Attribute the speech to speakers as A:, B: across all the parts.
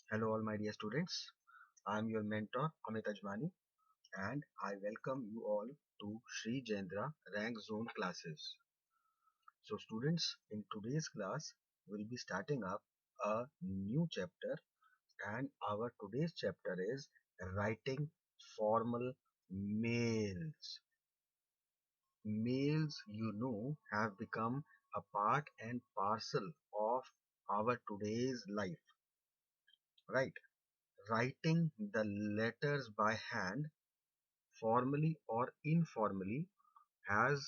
A: Hello, all my dear students. I am your mentor Amit Ajmani, and I welcome you all to Sri Jendra Rank Zone classes. So, students, in today's class, we'll be starting up a new chapter, and our today's chapter is writing formal mails. Mails, have become a part and parcel of our today's life, right? Writing the letters by hand, formally or informally, has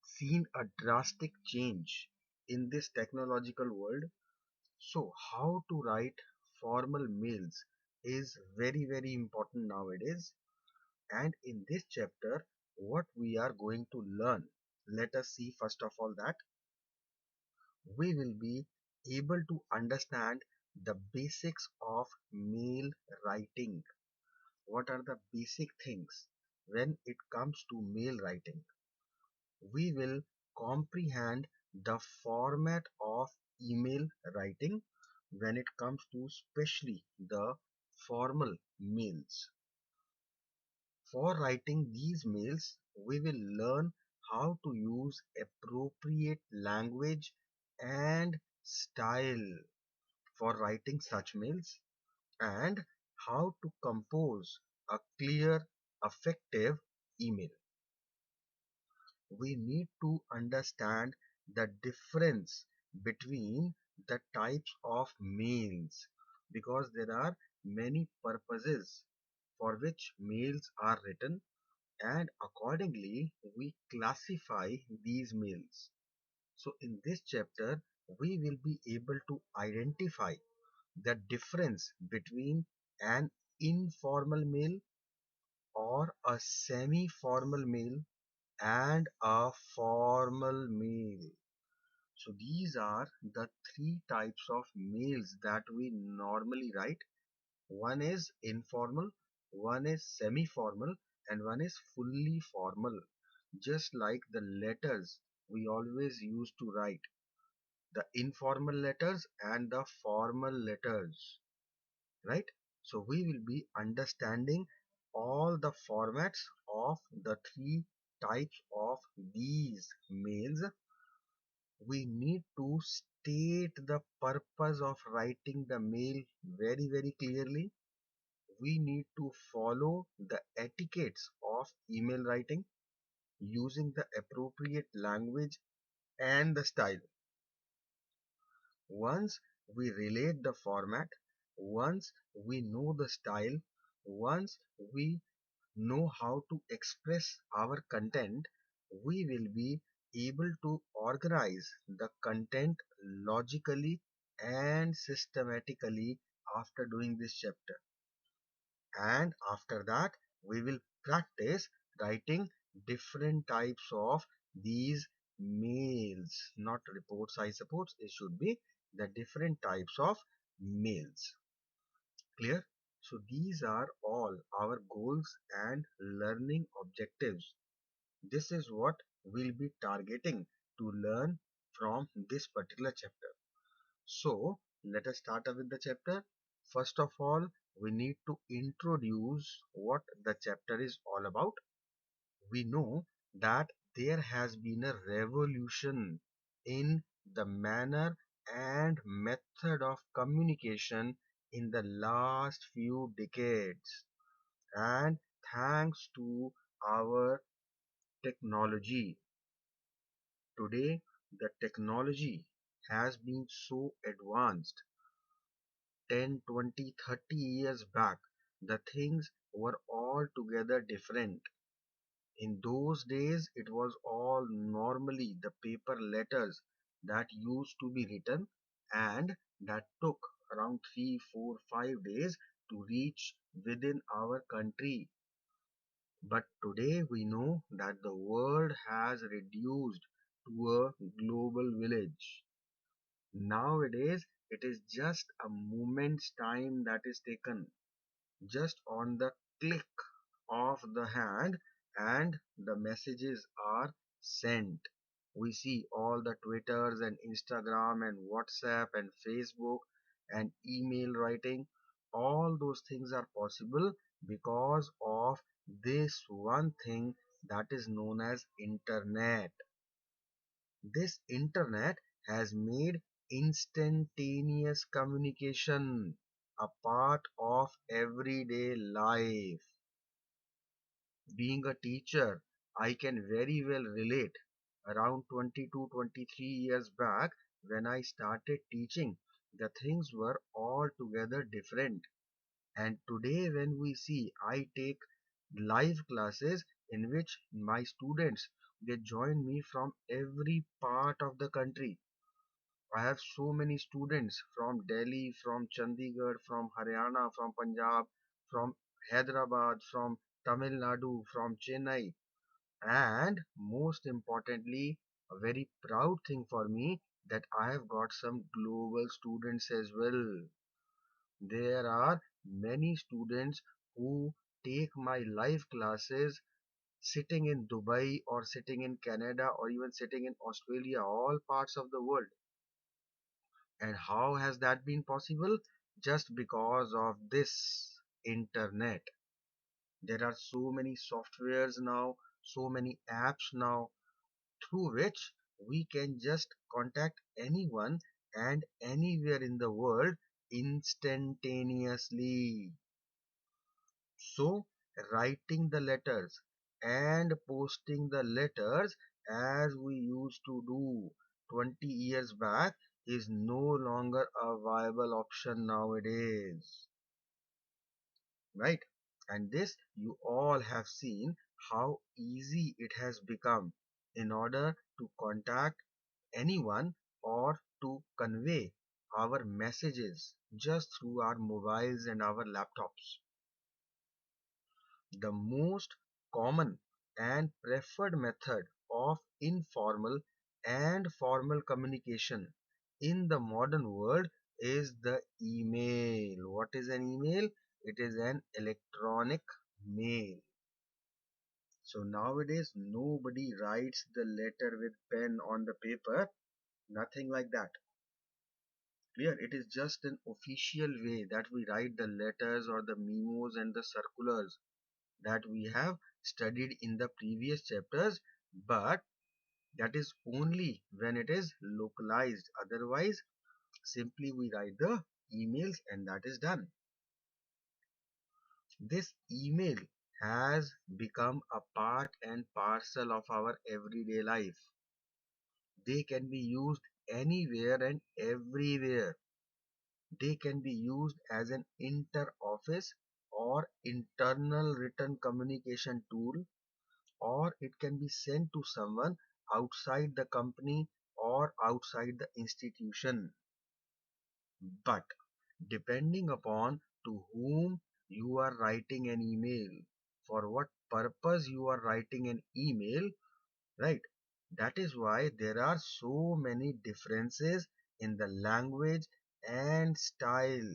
A: seen a drastic change in this technological world. So, how to write formal mails is very, very important nowadays. And in this chapter, what we are going to learn, let us see first of all that we will be able to understand the basics of mail writing. What are the basic things when it comes to mail writing? We will comprehend the format of email writing when it comes to especially the formal mails. For writing these mails, we will learn how to use appropriate language and style for writing such mails, and how to compose a clear, effective email. We need to understand the difference between the types of mails, because there are many purposes for which mails are written, and accordingly we classify these mails. So in this chapter we will be able to identify the difference between an informal mail or a semi-formal mail and a formal mail. So these are the three types of mails that we normally write. One is informal, one is semi-formal, and one is fully formal. Just like the letters we always used to write, the informal letters and the formal letters, right? So we will be understanding all the formats of the three types of these mails. We need to state the purpose of writing the mail very, very clearly. We need to follow the etiquettes of email writing using the appropriate language and the style. Once we relate the format, once we know the style, once we know how to express our content, we will be able to organize the content logically and systematically after doing this chapter. And after that, we will practice writing different types of these mails, not reports, I suppose. It should be the different types of mails. Clear? So these are all our goals and learning objectives. This is what we'll be targeting to learn from this particular chapter. So let us start up with the chapter. First of all, we need to introduce what the chapter is all about. We know that there has been a revolution in the manner and method of communication in the last few decades, and thanks to our technology. Today, the technology has been so advanced. 10, 20, 30 years back, the things were altogether different. In those days, it was all normally the paper letters that used to be written, and that took around 3, 4, 5 days to reach within our country. But today we know that the world has reduced to a global village. Nowadays, it is just a moment's time that is taken, just on the click of the hand, and the messages are sent. We see all the Twitters and Instagram and WhatsApp and Facebook. and email writing, all those things are possible because of this one thing that is known as internet. This internet has made instantaneous communication a part of everyday life. Being a teacher, I can very well relate. Around 22, 23 years back, when I started teaching, the things were altogether different. And today, when we see, I take live classes in which my students, they join me from every part of the country. I have so many students from Delhi, from Chandigarh, from Haryana, from Punjab, from Hyderabad, from Tamil Nadu, from Chennai, and most importantly, a very proud thing for me that I have got some global students as well. There are many students who take my live classes sitting in Dubai or sitting in Canada or even sitting in Australia, all parts of the world. And how has that been possible? Just because of this internet. There are so many softwares now, so many apps now through which we can just contact anyone and anywhere in the world instantaneously. So, writing the letters and posting the letters as we used to do 20 years back is no longer a viable option nowadays, right? And this you all have seen how easy it has become in order to contact anyone or to convey our messages just through our mobiles and our laptops. The most common and preferred method of informal and formal communication in the modern world is the email. What is an email? It is an electronic mail. So nowadays nobody writes the letter with pen on the paper, nothing like that. Clear? It is just an official way that we write the letters or the memos and the circulars that we have studied in the previous chapters, but that is only when it is localized. Otherwise, simply we write the emails and that is done. This email has become a part and parcel of our everyday life. They can be used anywhere and everywhere. They can be used as an inter-office or internal written communication tool, or it can be sent to someone outside the company or outside the institution. But depending upon to whom you are writing an email, for what purpose you are writing an email, right? That is why there are so many differences in the language and style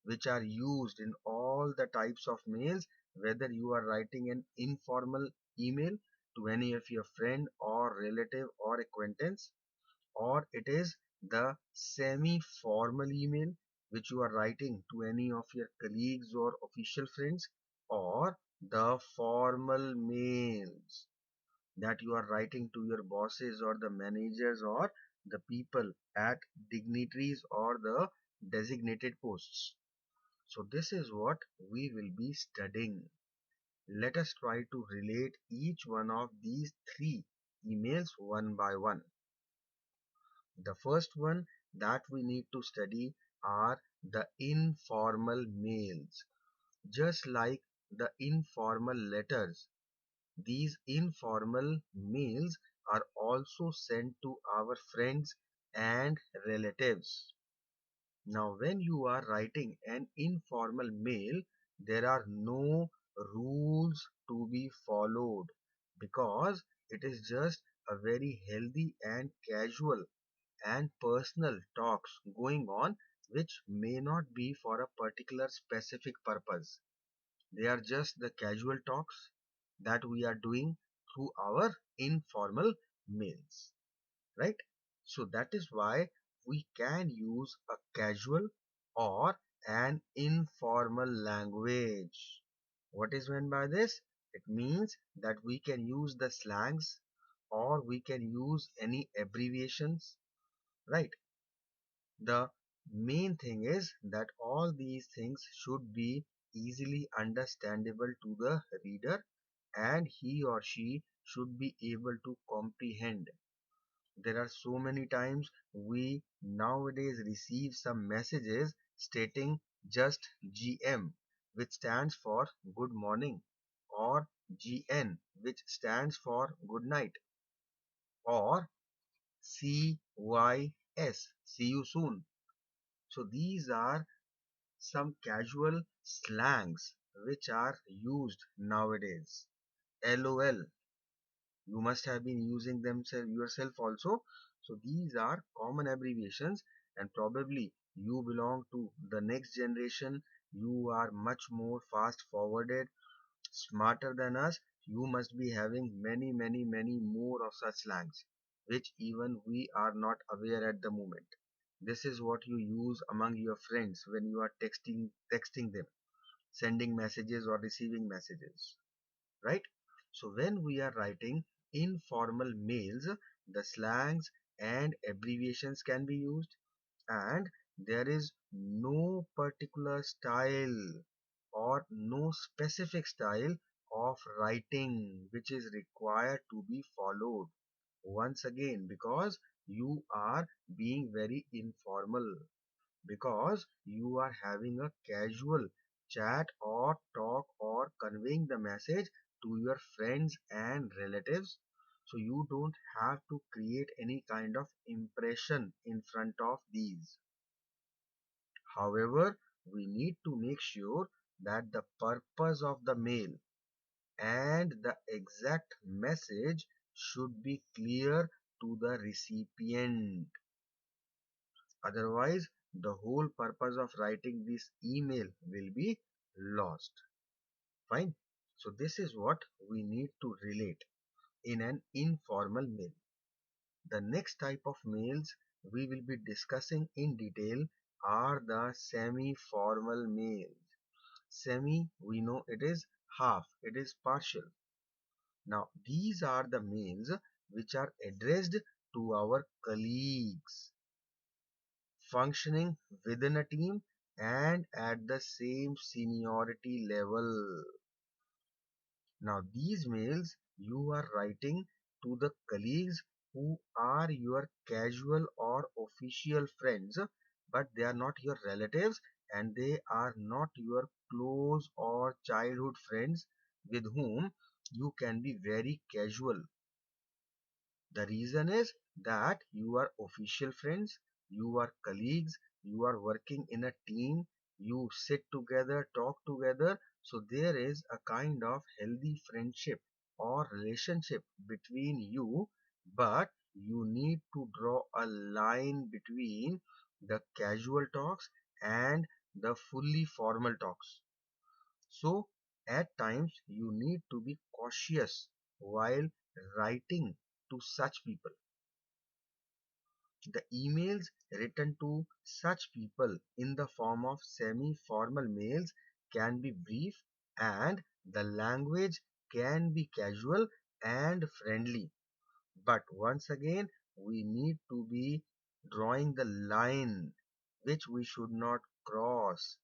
A: which are used in all the types of mails, whether you are writing an informal email to any of your friend or relative or acquaintance, or it is the semi-formal email which you are writing to any of your colleagues or official friends, or the formal mails that you are writing to your bosses or the managers or the people at dignitaries or the designated posts. So this is what we will be studying. Let us try to relate each one of these three emails one by one. The first one that we need to study are the informal mails. Just like the informal letters, these informal mails are also sent to our friends and relatives. Now, when you are writing an informal mail, there are no rules to be followed because it is just a very healthy and casual and personal talks going on which may not be for a particular specific purpose. They are just the casual talks that we are doing through our informal mails, right? So that is why we can use a casual or an informal language. What is meant by this? It means that we can use the slangs or we can use any abbreviations, right? The main thing is that all these things should be easily understandable to the reader and he or she should be able to comprehend. There are so many times we nowadays receive some messages stating just GM, which stands for good morning, or GN, which stands for good night, or CYS, see you soon. So these are some casual slangs which are used nowadays. LOL, you must have been using them yourself also. So these are common abbreviations, and probably you belong to the next generation. You are much more fast forwarded, smarter than us. You must be having many more of such slangs which even we are not aware at the moment. This is what you use among your friends when you are texting them, sending messages or receiving messages, right? So when we are writing informal mails, the slangs and abbreviations can be used, and there is no particular style or no specific style of writing which is required to be followed. Once again, because you are being very informal, because you are having a casual chat or talk or conveying the message to your friends and relatives. So you don't have to create any kind of impression in front of these. However, we need to make sure that the purpose of the mail and the exact message should be clear to the recipient. Otherwise, the whole purpose of writing this email will be lost. Fine. So this is what we need to relate in an informal mail. The next type of mails we will be discussing in detail are the semi-formal mails. Semi, we know it is half, it is partial. Now, these are the mails which are addressed to our colleagues, functioning within a team and at the same seniority level. Now, these mails you are writing to the colleagues who are your casual or official friends, but they are not your relatives and they are not your close or childhood friends with whom you can be very casual. The reason is that you are official friends, you are colleagues, you are working in a team, you sit together, talk together. So there is a kind of healthy friendship or relationship between you, but you need to draw a line between the casual talks and the fully formal talks. So at times you need to be cautious while writing to such people. The emails written to such people in the form of semi-formal mails can be brief and the language can be casual and friendly. But once again, we need to be drawing the line which we should not cross.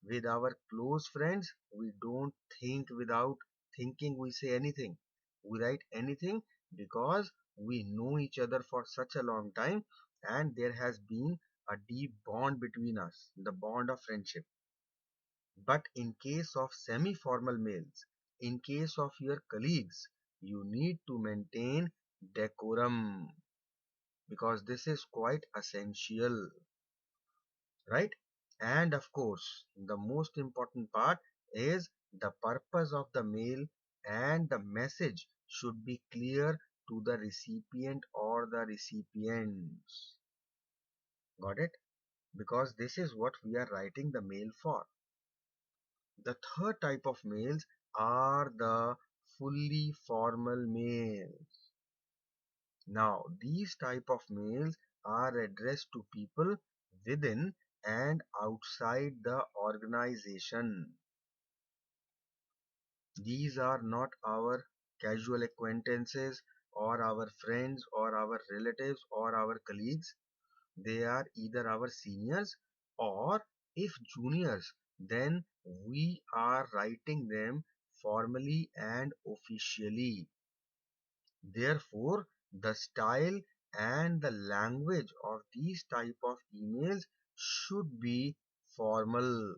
A: With our close friends, we don't think without thinking we say anything. We write anything because we know each other for such a long time and there has been a deep bond between us, the bond of friendship. But in case of semi-formal mails, in case of your colleagues, you need to maintain decorum because this is quite essential, right? And of course, the most important part is the purpose of the mail and the message should be clear to the recipient or the recipients. Got it? Because this is what we are writing the mail for. The third type of mails are the fully formal mails. Now, these type of mails are addressed to people within and outside the organization. These are not our casual acquaintances or our friends or our relatives or our colleagues. They are either our seniors or if juniors, then we are writing them formally and officially. Therefore, the style and the language of these type of emails should be formal.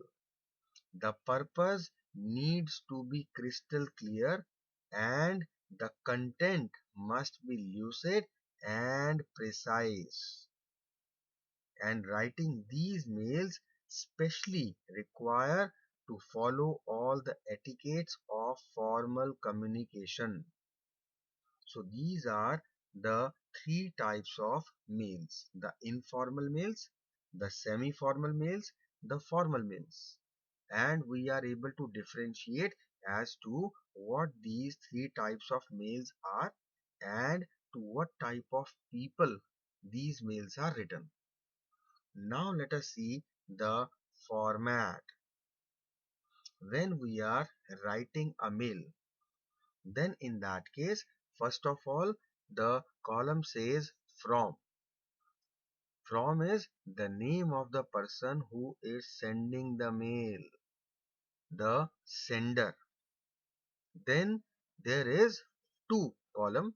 A: The purpose needs to be crystal clear and the content must be lucid and precise. And writing these mails specially require to follow all the etiquettes of formal communication. So these are the three types of mails: the informal mails, the semi-formal mails, the formal mails. And we are able to differentiate as to what these three types of mails are and to what type of people these mails are written. Now let us see the format. When we are writing a mail, then in that case, first of all, the column says from. From is the name of the person who is sending the mail, the sender. Then there is to column.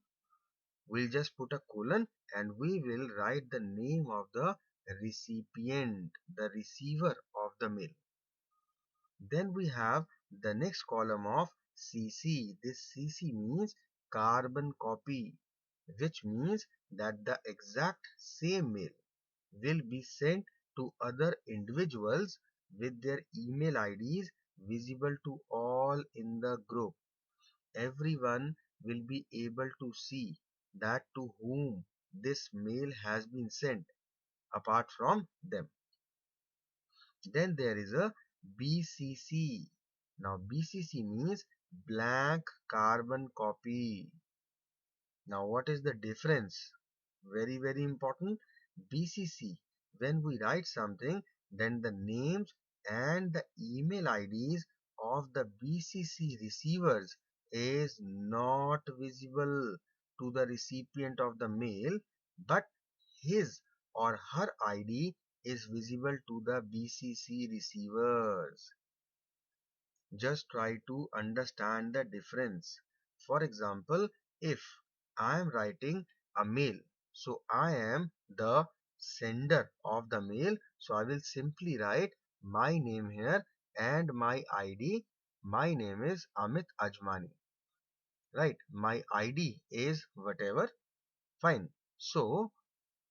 A: We'll just put a colon and we will write the name of the recipient, the receiver of the mail. Then we have the next column of CC. This CC means carbon copy, which means that the exact same mail will be sent to other individuals with their email IDs visible to all in the group. Everyone will be able to see that to whom this mail has been sent apart from them. Then there is a BCC. Now BCC means blank carbon copy. Now what is the difference? Very important. BCC, when we write something, then the names and the email IDs of the BCC receivers is not visible to the recipient of the mail, but his or her ID is visible to the BCC receivers. Just try to understand the difference. For example, if I am writing a mail, so I am the sender of the mail, so I will simply write my name here and my ID. My name is Amit Ajmani, right? My ID is whatever. Fine. So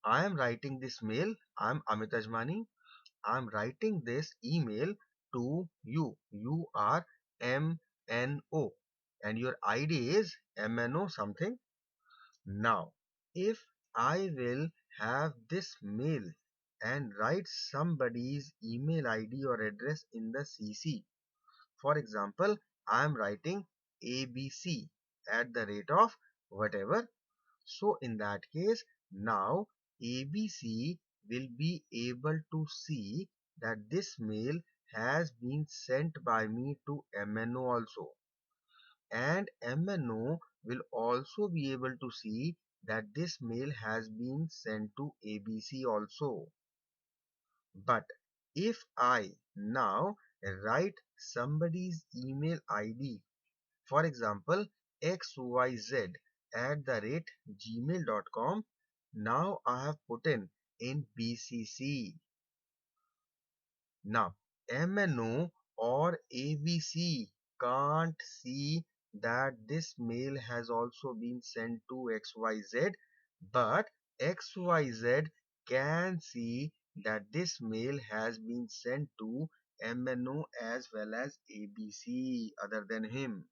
A: I am writing this mail. I am Amit Ajmani. I'm writing this email to you. You are MNO and your ID is MNO something. Now, if I will have this mail and write somebody's email ID or address in the CC, for example, I am writing ABC at the rate of whatever. So in that case, now ABC will be able to see that this mail has been sent by me to MNO also. And MNO will also be able to see that this mail has been sent to ABC also. But if I now write somebody's email ID, for example, xyz at the rate gmail.com. Now I have put in BCC. Now MNO or ABC can't see that this mail has also been sent to XYZ, but XYZ can see that this mail has been sent to MNO as well as ABC other than him.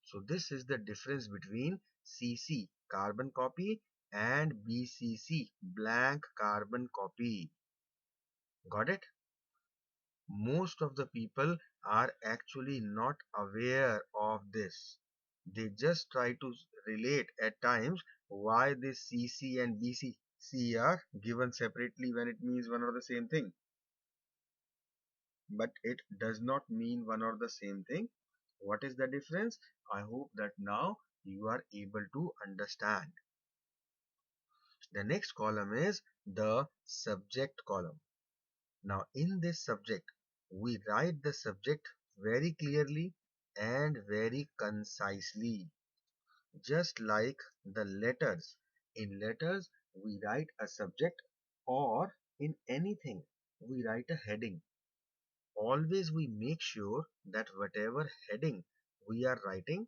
A: So this is the difference between CC carbon copy and BCC blank carbon copy. Got it? Most of the people are actually not aware of this. They just try to relate at times why this CC and BCC are given separately when it means one or the same thing. but it does not mean one or the same thing. What is the difference? I hope that now you are able to understand. The next column is the subject column. Now, in this subject, we write the subject very clearly and very concisely, just like the letters. In letters, we write a subject, or in anything, we write a heading. Always we make sure that whatever heading we are writing,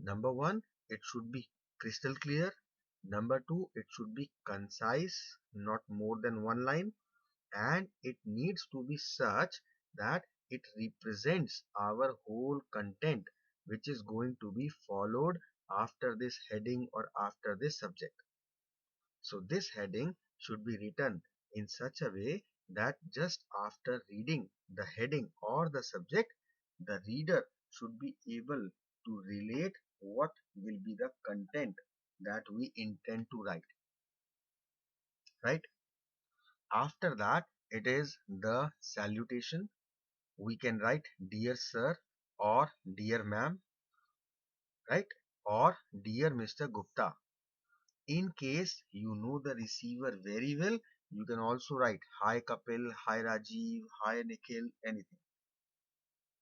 A: number one, it should be crystal clear. Number two, it should be concise, not more than one line, and it needs to be such that it represents our whole content which is going to be followed after this heading or after this subject. So this heading should be written in such a way that just after reading the heading or the subject, the reader should be able to relate what will be the content that we intend to write, right? After that, it is the salutation. We can write dear sir or dear ma'am, right? Or dear Mr. Gupta. In case you know the receiver very well, you can also write hi Kapil, hi Rajiv, hi Nikhil, anything.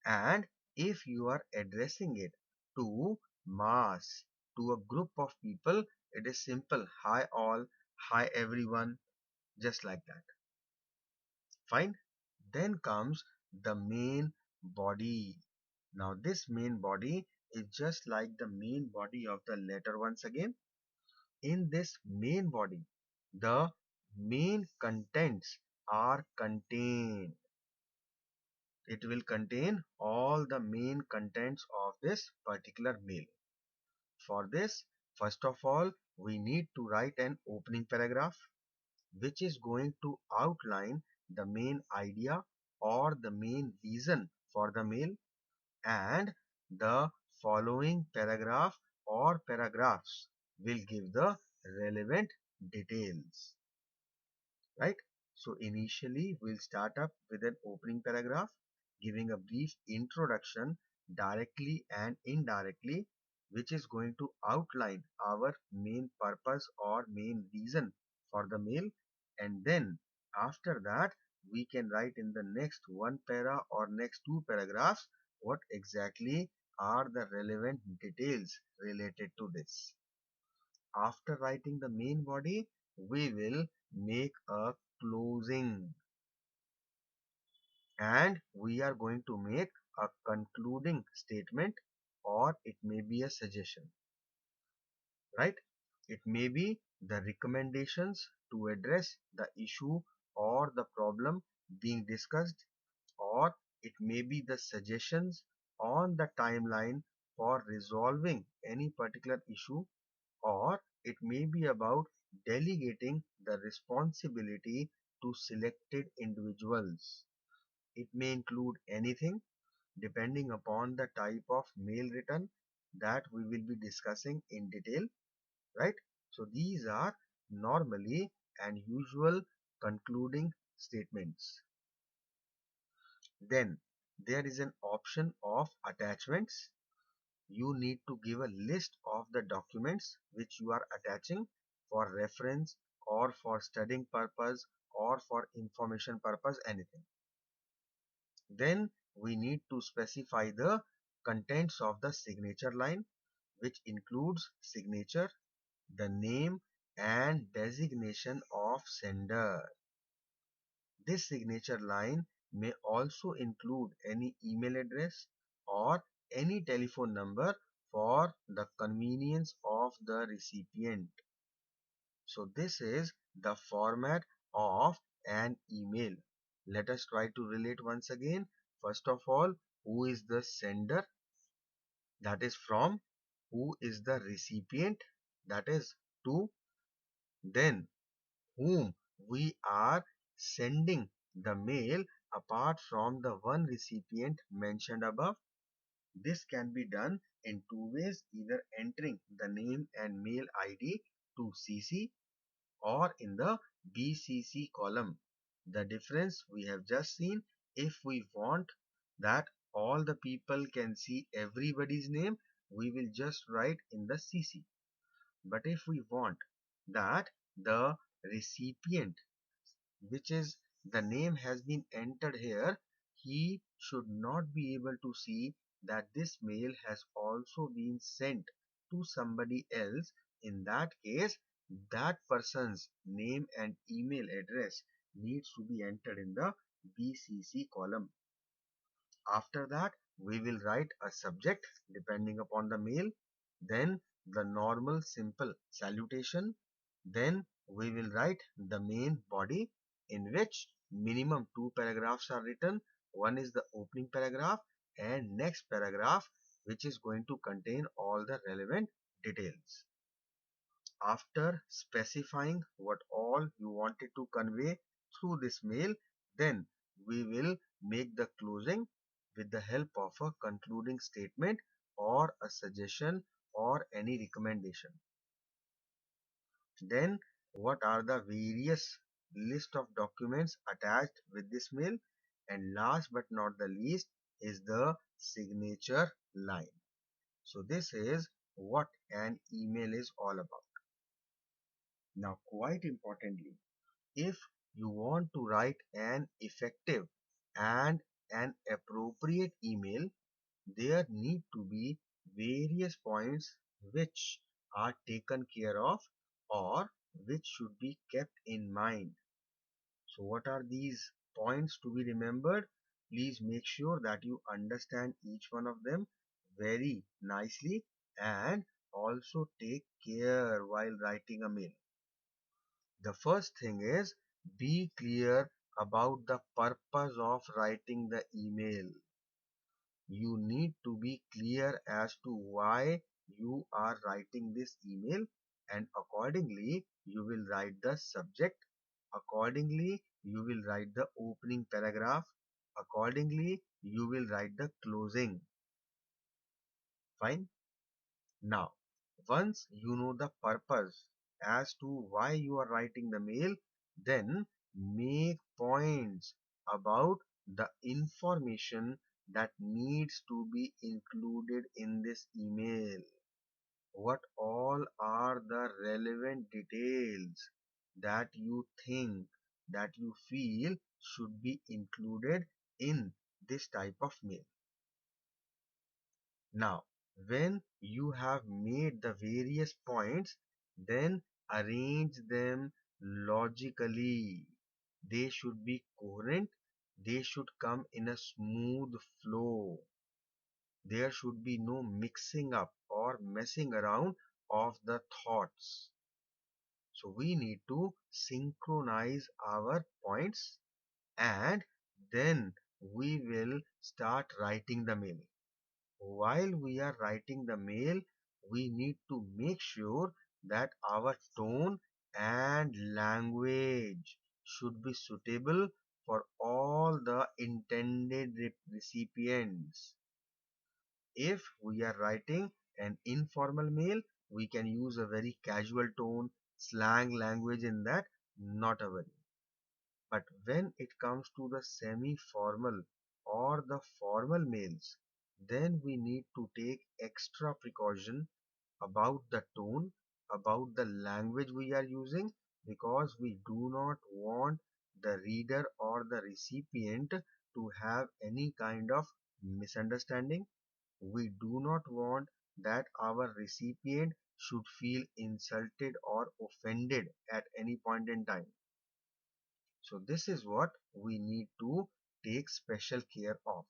A: And if you are addressing it to mass, to a group of people, it is simple hi all, hi everyone, just like that. Fine. Then comes the main body. Now, this main body is just like the main body of the letter once again. In this main body, the main contents are contained. It will contain all the main contents of this particular mail. For this, first of all, we need to write an opening paragraph which is going to outline the main idea or the main reason for the mail, and the following paragraph or paragraphs will give the relevant details, right? So initially we'll start up with an opening paragraph giving a brief introduction directly and indirectly, which is going to outline our main purpose or main reason for the mail. And then after that, we can write in the next one para or next two paragraphs what exactly are the relevant details related to this. After writing the main body, we will make a closing, and we are going to make a concluding statement, or it may be a suggestion, right? It may be the recommendations to address the issue or the problem being discussed, or it may be the suggestions on the timeline for resolving any particular issue, or it may be about delegating the responsibility to selected individuals. It may include anything depending upon the type of mail written that we will be discussing in detail, right? So these are normally and usual concluding statements. Then there is an option of attachments. You need to give a list of the documents which you are attaching for reference or for studying purpose or for information purpose, anything. Then we need to specify the contents of the signature line, which includes signature, the name and designation of sender. This signature line may also include any email address or any telephone number for the convenience of the recipient. So this is the format of an email. Let us try to relate once again. First of all, who is the sender? That is from. Who is the recipient? That is to. Then whom we are sending the mail apart from the one recipient mentioned above. This can be done in two ways, either entering the name and mail ID to CC or in the BCC column. The difference we have just seen, If we want that all the people can see everybody's name, we will just write in the CC. But if we want that the recipient, which is the name has been entered here, he should not be able to see that this mail has also been sent to somebody else. In that case, that person's name and email address needs to be entered in the BCC column. After that, we will write a subject depending upon the mail, then the normal simple salutation, then we will write the main body in which minimum two paragraphs are written. One is the opening paragraph and next paragraph which is going to contain all the relevant details. After specifying what all you wanted to convey through this mail, then we will make the closing with the help of a concluding statement or a suggestion or any recommendation. Then what are the various list of documents attached with this mail? And last but not the least is the signature line. So this is what an email is all about. Now, quite importantly, if you want to write an effective and an appropriate email, there need to be various points which are taken care of or which should be kept in mind. So what are these points to be remembered? Please make sure that you understand each one of them very nicely and also take care while writing a mail. The first thing is be clear about the purpose of writing the email. You need to be clear as to why you are writing this email, and accordingly you will write the subject, accordingly you will write the opening paragraph, accordingly you will write the closing. Fine. Now, once you know the purpose as to why you are writing the mail, then make points about the information that needs to be included in this email. What all are the relevant details that you think, that you feel should be included in this type of mail? Now, when you have made the various points, then arrange them logically. They should be coherent. They should come in a smooth flow. There should be no mixing up or messing around of the thoughts. So we need to synchronize our points and then we will start writing the mail. While we are writing the mail, we need to make sure that our tone and language should be suitable for all the intended recipients. If we are writing an informal mail, we can use a very casual tone, slang language in that, not a worry. But when it comes to the semi-formal or the formal mails, then we need to take extra precaution about the tone, about the language we are using, because we do not want the reader or the recipient to have any kind of misunderstanding. We do not want that our recipient should feel insulted or offended at any point in time. So this is what we need to take special care of.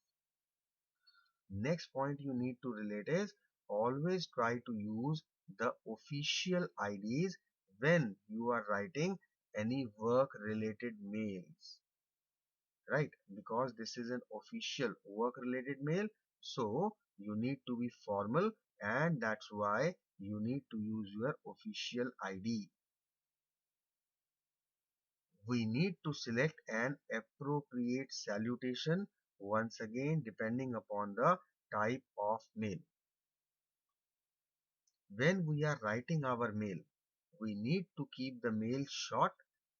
A: Next point you need to relate is always try to use the official IDs when you are writing any work related mails. Right? Because this is an official work related mail. So you need to be formal, and that's why you need to use your official ID. We need to select an appropriate salutation, once again depending upon the type of mail. When we are writing our mail, we need to keep the mail short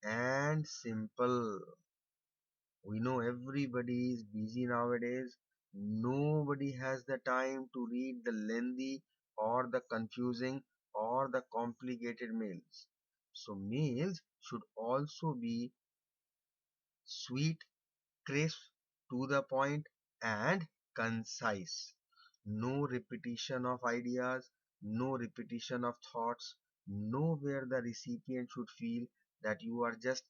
A: and simple. We know everybody is busy nowadays. Nobody has the time to read the lengthy or the confusing or the complicated mails. So mails should also be sweet, crisp, to the point, and concise. No repetition of ideas, no repetition of thoughts, nowhere the recipient should feel that you are just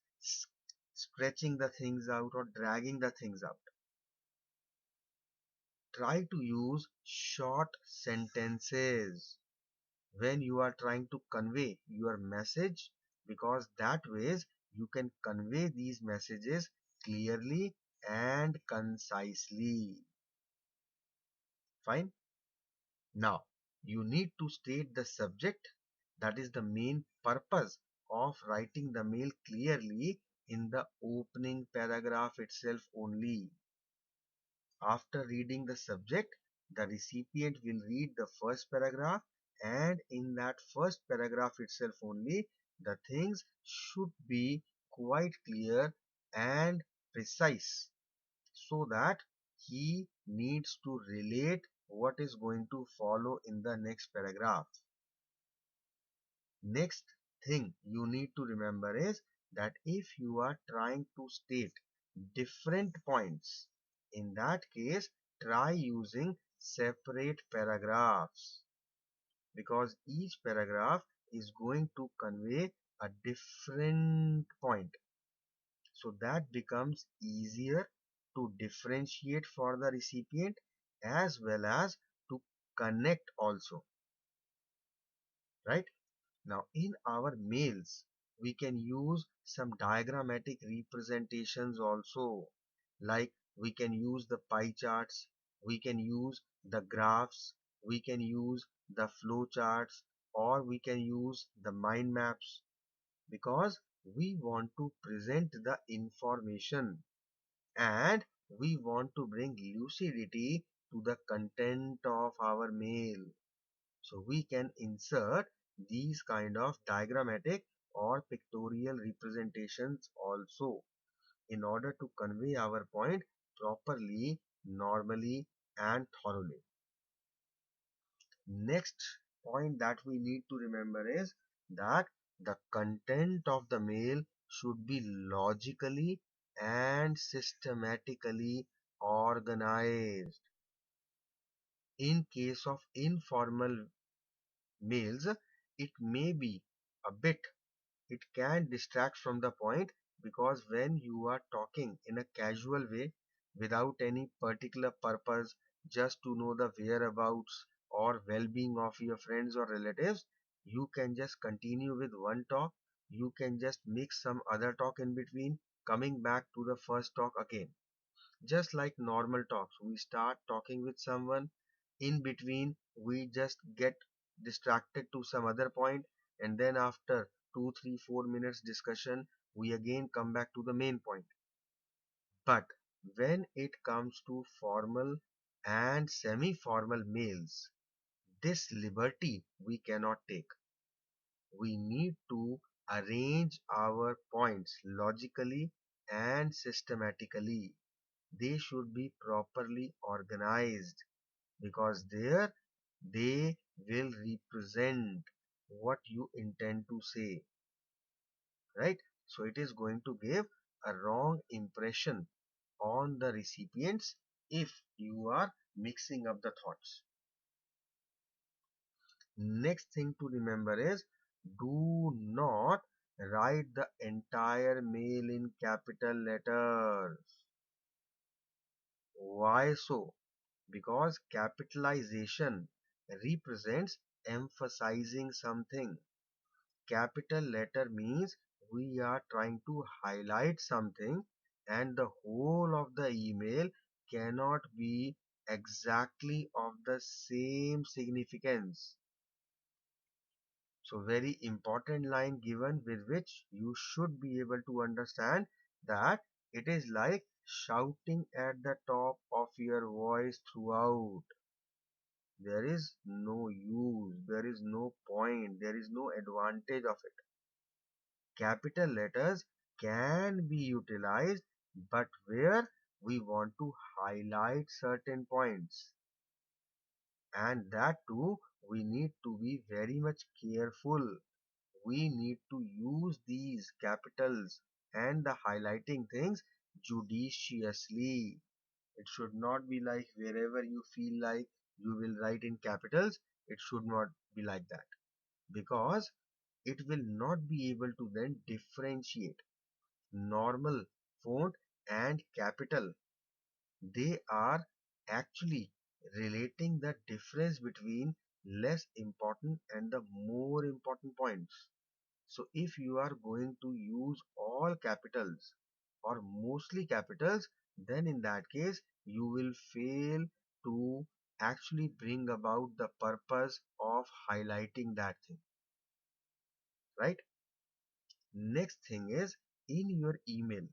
A: stretching the things out or dragging the things out. Try to use short sentences when you are trying to convey your message, because that ways you can convey these messages clearly and concisely. Fine. Now you need to state the subject, that is the main purpose of writing the mail clearly in the opening paragraph itself only. After reading the subject, the recipient will read the first paragraph, and in that first paragraph itself only, the things should be quite clear and precise, so that he needs to relate what is going to follow in the next paragraph. Next thing you need to remember is that if you are trying to state different points, in that case, try using separate paragraphs, because each paragraph is going to convey a different point. So that becomes easier to differentiate for the recipient as well as to connect also, right? Now, in our mails, we can use some diagrammatic representations also. Like we can use the pie charts, we can use the graphs, we can use the flow charts, or we can use the mind maps, because we want to present the information and we want to bring lucidity to the content of our mail. So we can insert these kind of diagrammatic or pictorial representations also in order to convey our point properly, normally, and thoroughly. Next point that we need to remember is that the content of the mail should be logically and systematically organized. In case of informal mails, it may be a bit, it can distract from the point, because when you are talking in a casual way without any particular purpose, just to know the whereabouts or well-being of your friends or relatives, you can just continue with one talk, you can just mix some other talk in between, coming back to the first talk again. Just like normal talks, we start talking with someone, in between we just get distracted to some other point, and then after 2 3 4 minutes discussion, we again come back to the main point. But when it comes to formal and semi-formal mails, this liberty we cannot take. We need to arrange our points logically and systematically. They should be properly organized, because there they will represent what you intend to say, right? So it is going to give a wrong impression on the recipients if you are mixing up the thoughts. Next thing to remember is, do not write the entire mail in capital letters. Why so? Because capitalization represents emphasizing something. Capital letter means we are trying to highlight something, and the whole of the email cannot be exactly of the same significance. So very important line given, with which you should be able to understand that it is like shouting at the top of your voice throughout. There is no use, there is no point, there is no advantage of it. Capital letters can be utilized but where we want to highlight certain points. And that too, we need to be very much careful. We need to use these capitals and the highlighting things judiciously. It should not be like wherever you feel like you will write in capitals. It should not be like that, because it will not be able to then differentiate normal font and capital. They are actually relating the difference between less important and the more important points. So if you are going to use all capitals or mostly capitals, then in that case you will fail to actually bring about the purpose of highlighting that thing, right? Next thing is, in your email,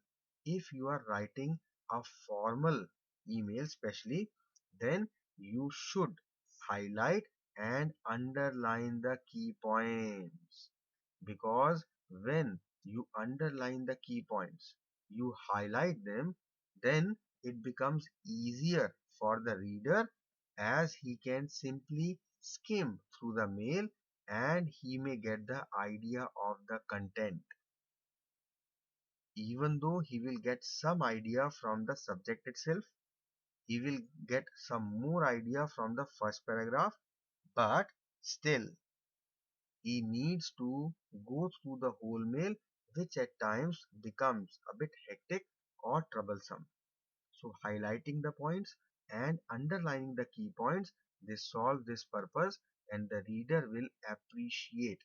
A: if you are writing a formal email especially, then you should highlight and underline the key points, because when you underline the key points, you highlight them, then it becomes easier for the reader, as he can simply skim through the mail and he may get the idea of the content. Even though he will get some idea from the subject itself, he will get some more idea from the first paragraph, but still he needs to go through the whole mail, which at times becomes a bit hectic or troublesome. So highlighting the points and underlining the key points, they solve this purpose, and the reader will appreciate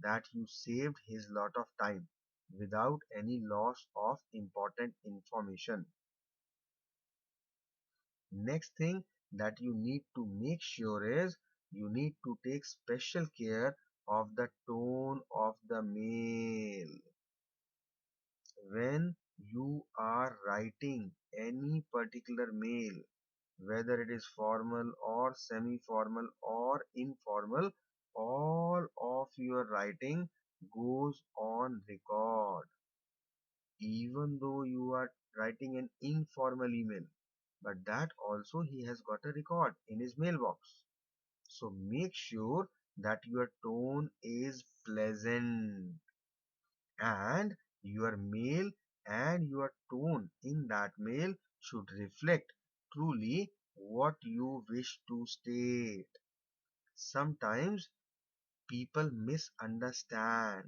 A: that you saved his lot of time without any loss of important information. Next thing that you need to make sure is, you need to take special care of the tone of the mail. When you are writing any particular mail, whether it is formal or semi-formal or informal, all of your writing goes on record. Even though you are writing an informal email, but that also he has got a record in his mailbox. So make sure that your tone is pleasant, and your mail and your tone in that mail should reflect truly what you wish to state. Sometimes people misunderstand.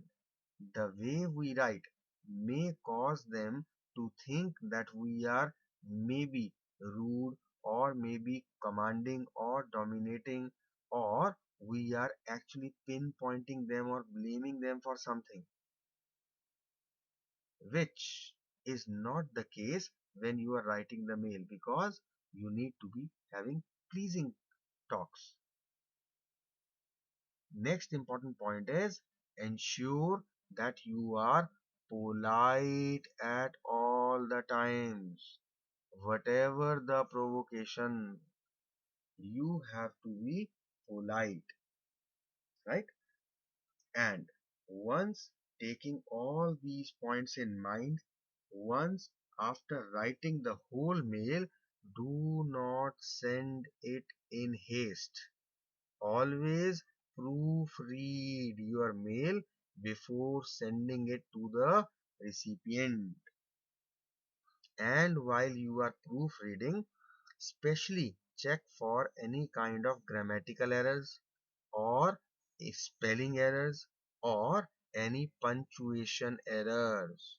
A: The way we write may cause them to think that we are maybe rude or maybe commanding or dominating, or we are actually pinpointing them or blaming them for something, which is not the case when you are writing the mail, because you need to be having pleasing talks. Next important point is, ensure that you are polite at all the times. Whatever the provocation, you have to be polite, right? And once taking all these points in mind, once after writing the whole mail, do not send it in haste. Always proofread your mail before sending it to the recipient. And while you are proofreading, especially check for any kind of grammatical errors or spelling errors or any punctuation errors.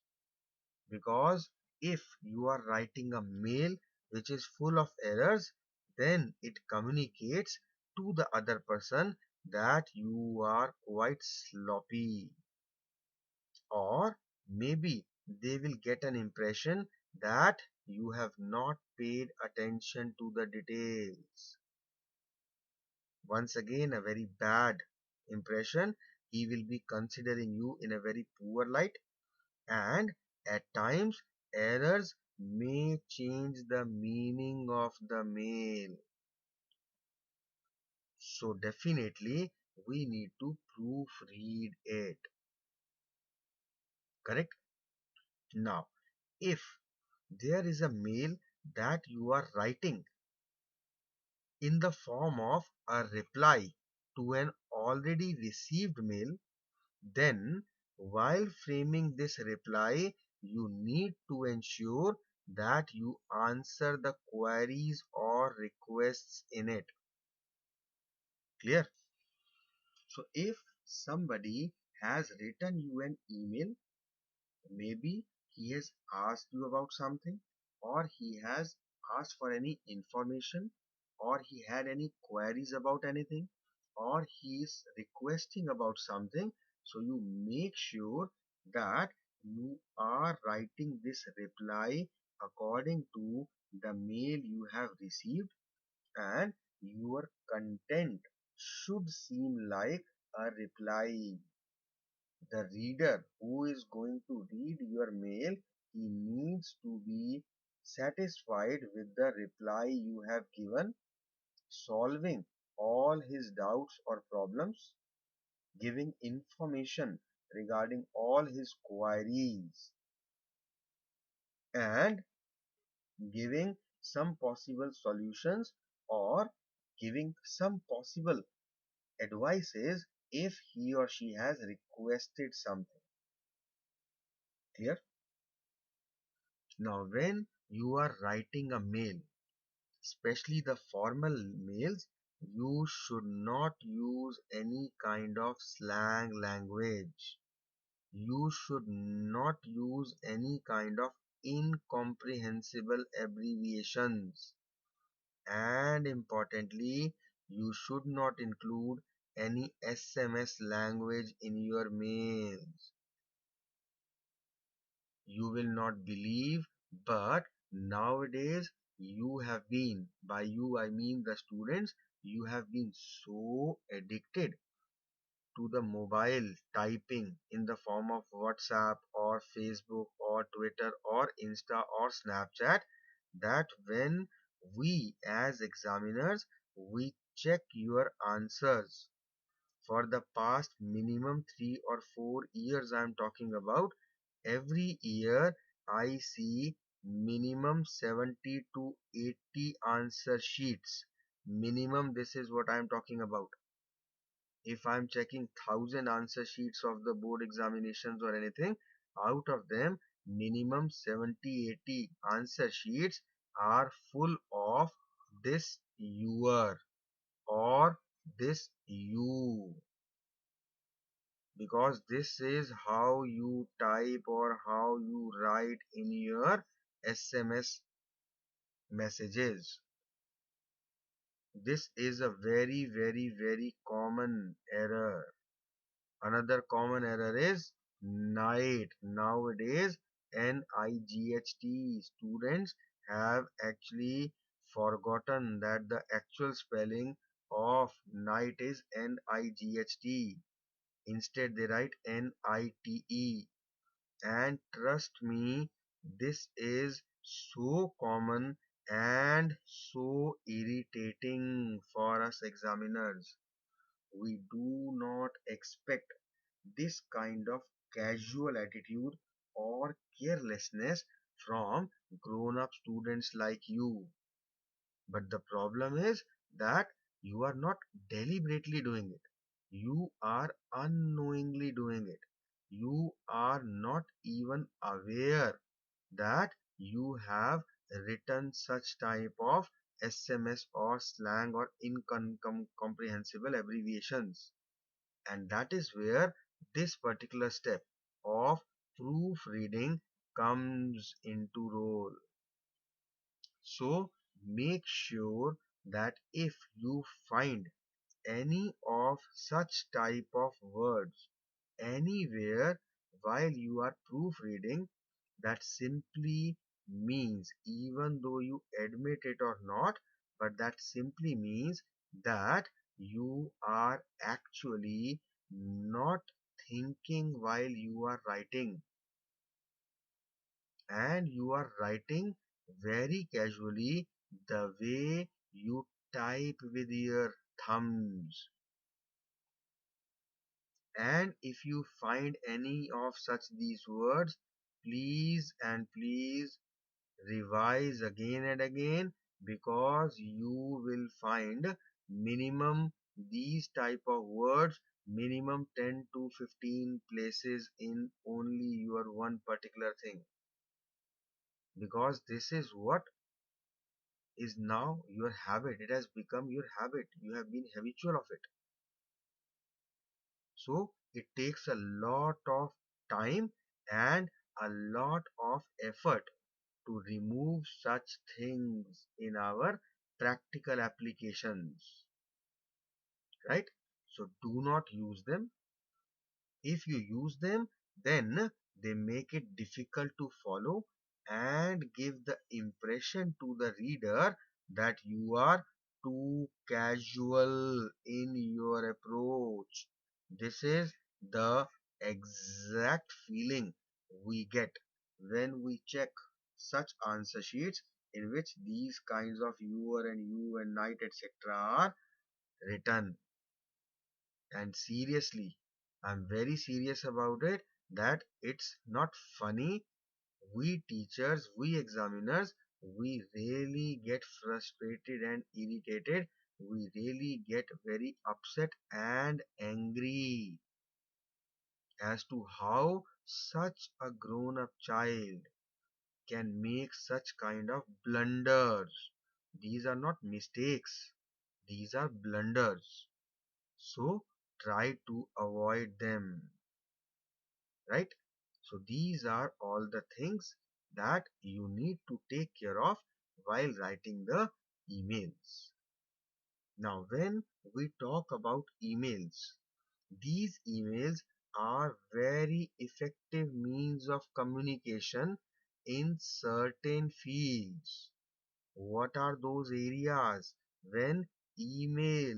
A: Because if you are writing a mail which is full of errors, then it communicates to the other person that you are quite sloppy, or maybe they will get an impression that you have not paid attention to the details. Once again, a very bad impression. He will be considering you in a very poor light, and at times errors may change the meaning of the mail. So definitely we need to proofread it. Correct? Now, if There is a mail that you are writing in the form of a reply to an already received mail. Then, while framing this reply, you need to ensure that you answer the queries or requests in it. Clear? So, if somebody has written you an email, maybe he has asked you about something, or he has asked for any information, or he had any queries about anything, or he is requesting about something. So you make sure that you are writing this reply according to the mail you have received, and your content should seem like a reply. The reader who is going to read your mail, he needs to be satisfied with the reply you have given, solving all his doubts or problems, giving information regarding all his queries, and giving some possible solutions, or giving some possible advices if he or she has requested something. Clear? Now, when you are writing a mail, especially the formal mails, you should not use any kind of slang language. You should not use any kind of incomprehensible abbreviations. And importantly, you should not include any SMS language in your mails. You will not believe, but nowadays you have been, by you I mean the students, you have been so addicted to the mobile typing in the form of WhatsApp or Facebook or Twitter or Insta or Snapchat, that when we as examiners, we check your answers for the past minimum 3 or 4 years. I am talking about. Every year I see minimum 70 to 80 answer sheets. Minimum, this is what I am talking about. If I am checking 1,000 answer sheets of the board examinations or anything, out of them, minimum 70, 80 answer sheets are full of this your or this you, because this is how you type or how you write in your SMS messages. This is a very, very, very common error. Another common error is night. Nowadays, NIGHT students have actually forgotten that the actual spelling of night is NIGHT. Instead, they write NITE. And trust me, this is so common and so irritating for us examiners. We do not expect this kind of casual attitude or carelessness from grown up students like you. But the problem is that you are not deliberately doing it. You are unknowingly doing it. You are not even aware that you have written such type of SMS or slang or incomprehensible abbreviations. And that is where this particular step of proofreading comes into role. So make sure that if you find any of such type of words anywhere while you are proofreading, that simply means, even though you admit it or not, but that simply means that you are actually not thinking while you are writing, and you are writing very casually, the way you type with your thumbs. And if you find any of such these words, please and please revise again and again, because you will find minimum these type of words minimum 10 to 15 places in only your one particular thing, because this is what is now your habit. It has become your habit. You have been habitual of it. So it takes a lot of time and a lot of effort to remove such things in our practical applications, right? So do not use them. If you use them, then they make it difficult to follow and give the impression to the reader that you are too casual in your approach. This is the exact feeling we get when we check such answer sheets in which these kinds of you and night etc. are written. And seriously, I'm very serious about it, that it's not funny. We teachers, we examiners, we really get frustrated and irritated. We really get very upset and angry as to how such a grown up child can make such kind of blunders. These are not mistakes, these are blunders. So try to avoid them, right? So these are all the things that you need to take care of while writing the emails. Now, when we talk about emails, these emails are very effective means of communication in certain fields. What are those areas when email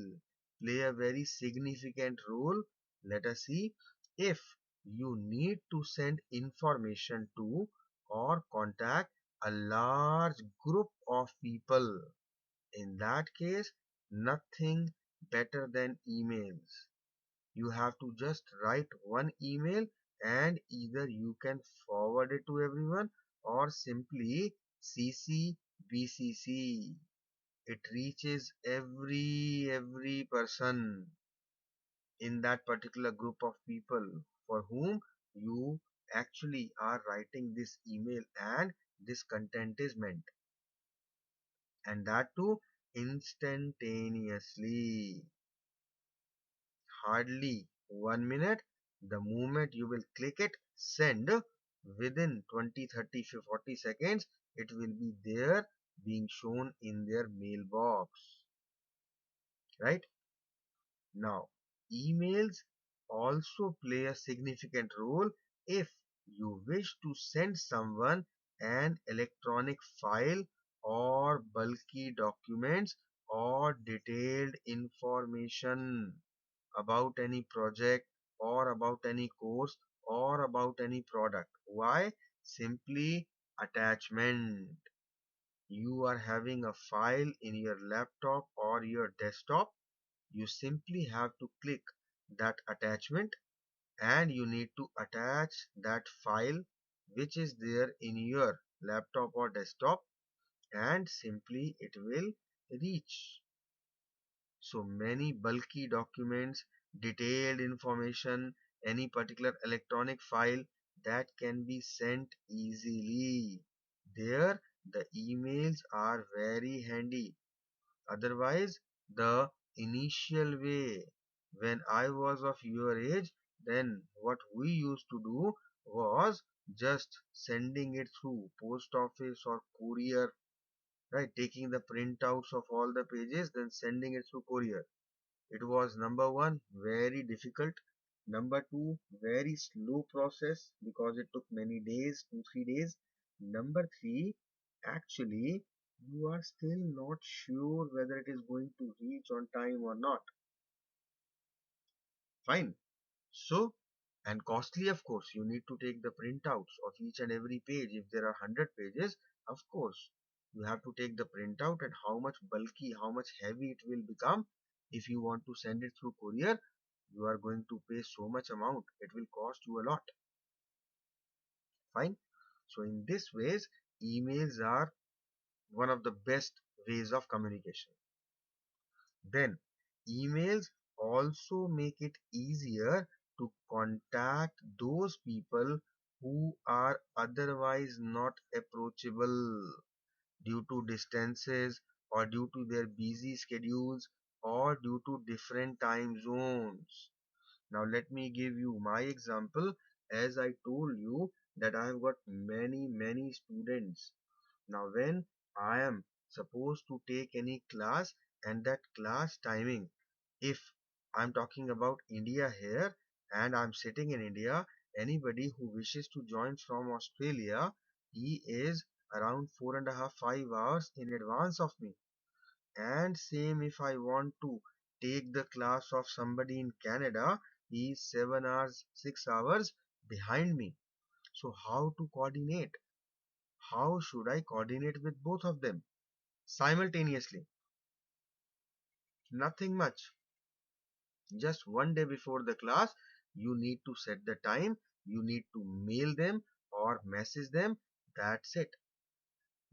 A: play a very significant role? Let us see. If you need to send information to or contact a large group of people, in that case, nothing better than emails. You have to just write one email, and either you can forward it to everyone or simply CC BCC. It reaches every person in that particular group of people for whom you actually are writing this email and this content is meant, and that too instantaneously. Hardly 1 minute. The moment you will click it, send, within 20, 30, 40 seconds, it will be there being shown in their mailbox. Right? Now, emails also play a significant role if you wish to send someone an electronic file or bulky documents or detailed information about any project or about any course or about any product. Why? Simply attachment. You are having a file in your laptop or your desktop. You simply have to click that attachment and you need to attach that file which is there in your laptop or desktop, and simply it will reach. So many bulky documents, detailed information, any particular electronic file that can be sent easily. There, the emails are very handy. Otherwise, the initial way, when I was of your age, then what we used to do was just sending it through post office or courier, right? Taking the printouts of all the pages, then sending it through courier. It was number one, very difficult. Number two, very slow process because it took many days, 2, 3 days. Number three, actually, you are still not sure whether it is going to reach on time or not. Fine. So, and costly, of course, you need to take the printouts of each and every page. If there are 100 pages, of course, you have to take the printout, and how much bulky, how much heavy it will become. If you want to send it through courier, you are going to pay so much amount. It will cost you a lot. Fine. So in this ways, emails are one of the best ways of communication. Then, emails also make it easier to contact those people who are otherwise not approachable due to distances or due to their busy schedules or due to different time zones. Now, let me give you my example. As I told you that I have got many students. Now, when I am supposed to take any class and that class timing, if I'm talking about India here and I'm sitting in India, anybody who wishes to join from Australia, he is around 4.5 5 hours in advance of me. And same if I want to take the class of somebody in Canada, he is 7 hours, 6 hours behind me. So how to coordinate? How should I coordinate with both of them simultaneously? Nothing much. Just one day before the class, you need to set the time, you need to mail them or message them. That's it.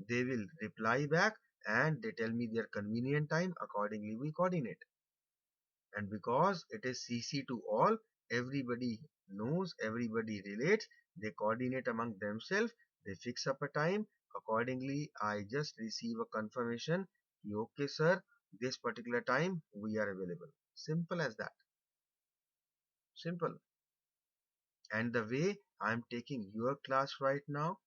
A: They will reply back and they tell me their convenient time. Accordingly, we coordinate. And because it is CC to all, everybody knows, everybody relates, they coordinate among themselves, they fix up a time. Accordingly, I just receive a confirmation. Okay, sir, this particular time we are available. Simple as that. Simple. And the way I'm taking your class right now,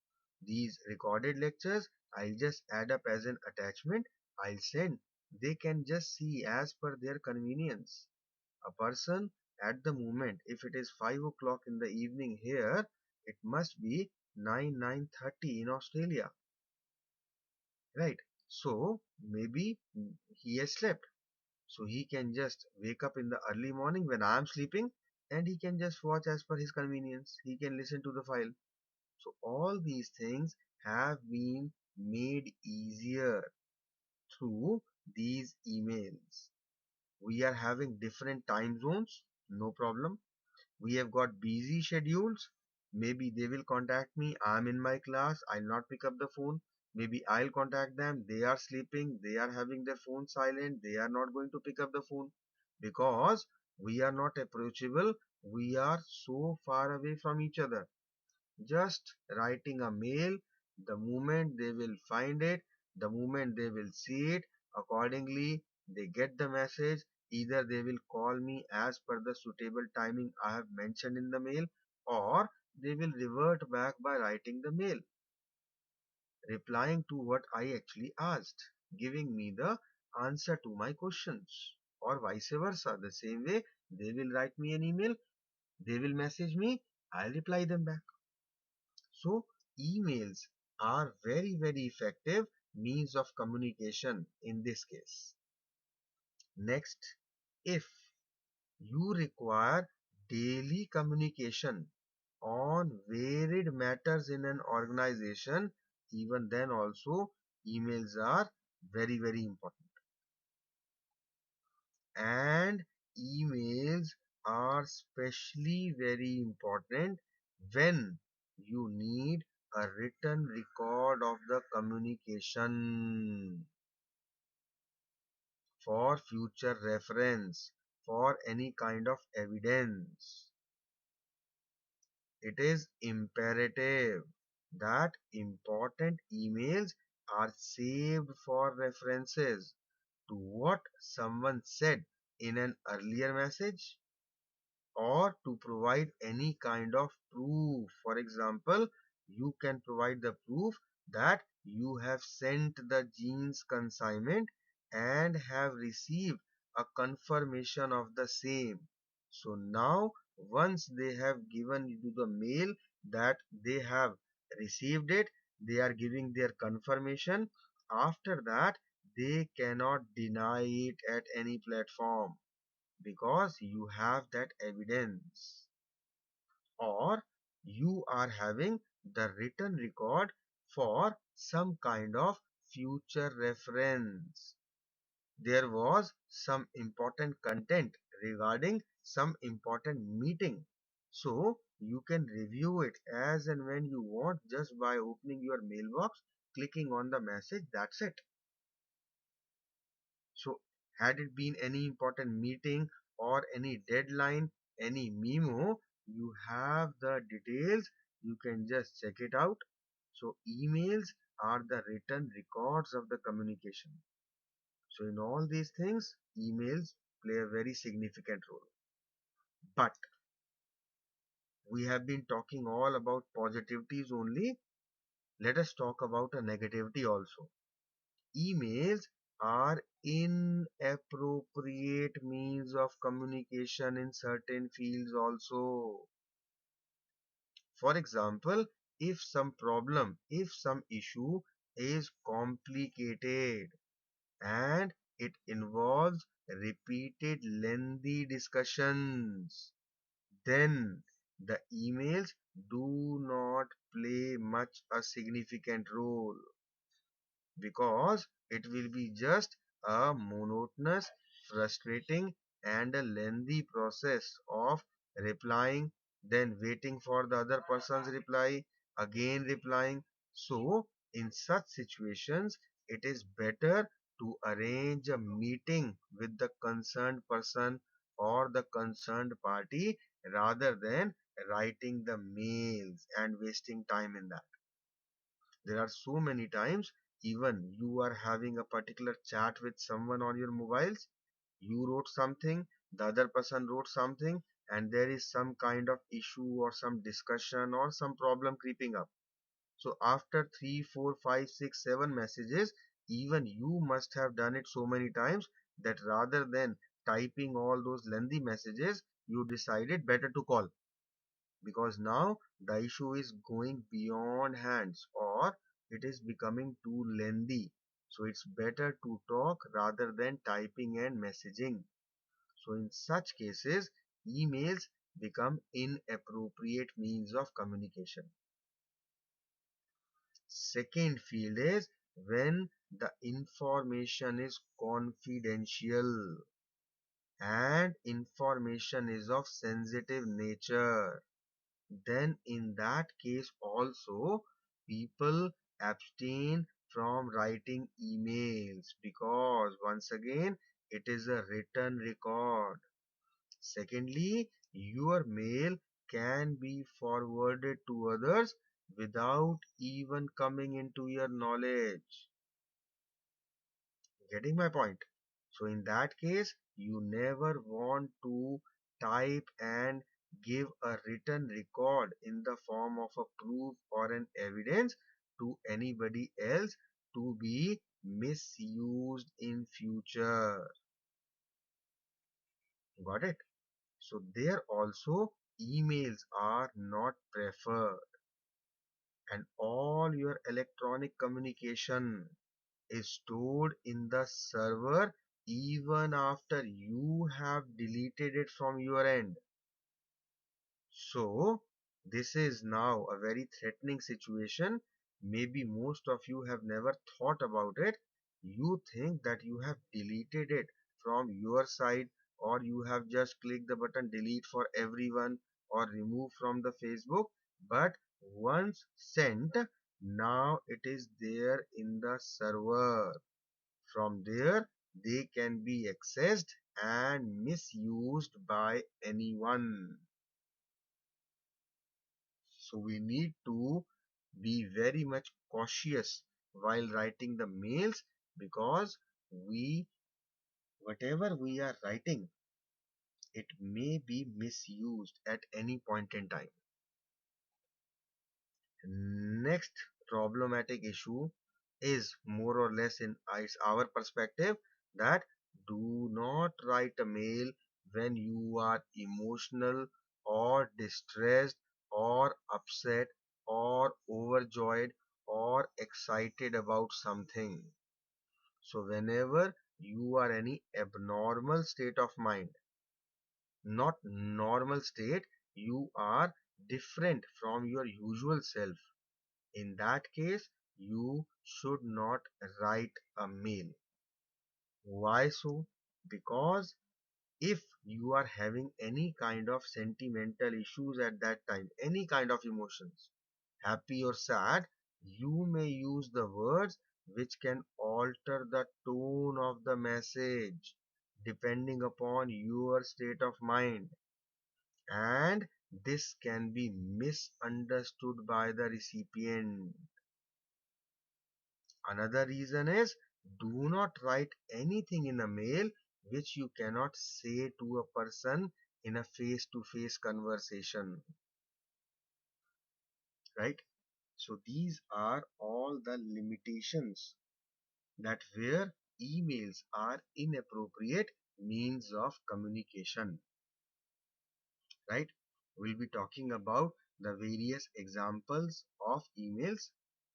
A: these recorded lectures, I'll just add up as an attachment. I'll send. They can just see as per their convenience. A person at the moment, if it is 5 o'clock in the evening here, it must be 9:30 in Australia, right? So maybe he has slept. So he can just wake up in the early morning when I am sleeping and he can just watch as per his convenience. He can listen to the file. So all these things have been made easier through these emails. We are having different time zones, no problem. We have got busy schedules. Maybe they will contact me. I'm in my class. I'll not pick up the phone. Maybe I'll contact them. They are sleeping. They are having their phone silent. They are not going to pick up the phone because we are not approachable. We are so far away from each other. Just writing a mail, the moment they will find it, the moment they will see it, accordingly they get the message. Either they will call me as per the suitable timing I have mentioned in the mail, or they will revert back by writing the mail, replying to what I actually asked, giving me the answer to my questions, or vice versa. The same way, they will write me an email, they will message me, I'll reply them back. So emails are very effective means of communication in this case. Next, if you require daily communication on varied matters in an organization, even then also emails are very important. And emails are especially very important when you need a written record of the communication for future reference, for any kind of evidence. It is imperative that important emails are saved for references to what someone said in an earlier message or to provide any kind of proof. For example, you can provide the proof that you have sent the jeans consignment and have received a confirmation of the same. So now, once they have given you the mail that they have received it, they are giving their confirmation. After that, they cannot deny it at any platform because you have that evidence, or you are having the written record for some kind of future reference. There was some important content regarding some important meeting, so you can review it as and when you want just by opening your mailbox. clicking on the message, that's it. So, had it been any important meeting or any deadline, any memo, you have the details, you can just check it out. So, emails are the written records of the communication. So, in all these things, emails play a very significant role. But we have been talking all about positivities only. Let us talk about a negativity also. Emails are inappropriate means of communication in certain fields also. For example, if some issue is complicated and it involves repeated lengthy discussions, then the emails do not play much a significant role, because it will be just a monotonous, frustrating, and a lengthy process of replying, then waiting for the other person's reply, again replying. So, in such situations, it is better to arrange a meeting with the concerned person or the concerned party rather than writing the mails and wasting time in that. There are so many times, even you are having a particular chat with someone on your mobiles, you wrote something, the other person wrote something, and there is some kind of issue or some discussion or some problem creeping up. So after 3, 4, 5, 6, 7 messages, even you must have done it so many times that rather than typing all those lengthy messages, you decided better to call, because now the issue is going beyond hands, or it is becoming too lengthy. So it's better to talk rather than typing and messaging. So in such cases, emails become inappropriate means of communication. Second field is when the information is confidential and information is of sensitive nature. Then in that case also, people abstain from writing emails, because once again it is a written record. Secondly, your mail can be forwarded to others without even coming into your knowledge. Getting my point? So in that case, you never want to type and give a written record in the form of a proof or an evidence to anybody else to be misused in future. Got it? So there also, emails are not preferred, and all your electronic communication is stored in the server even after you have deleted it from your end. So, this is now a very threatening situation. Maybe most of you have never thought about it. You think that you have deleted it from your side, or you have just clicked the button delete for everyone or remove from the Facebook. But once sent, now it is there in the server. From there, they can be accessed and misused by anyone. So we need to be very much cautious while writing the mails, because we, whatever we are writing, it may be misused at any point in time. Next problematic issue is more or less in our perspective, that do not write a mail when you are emotional or distressed or upset or overjoyed or excited about something. So whenever you are any abnormal state of mind, not normal state, you are different from your usual self, in that case, you should not write a mail. Why so? Because if you are having any kind of sentimental issues at that time, any kind of emotions, happy or sad, You may use the words which can alter the tone of the message depending upon your state of mind, and this can be misunderstood by the recipient. Another reason is, do not write anything in a mail which you cannot say to a person in a face-to-face conversation, right? So these are all the limitations that where emails are inappropriate means of communication, right? We'll be talking about the various examples of emails,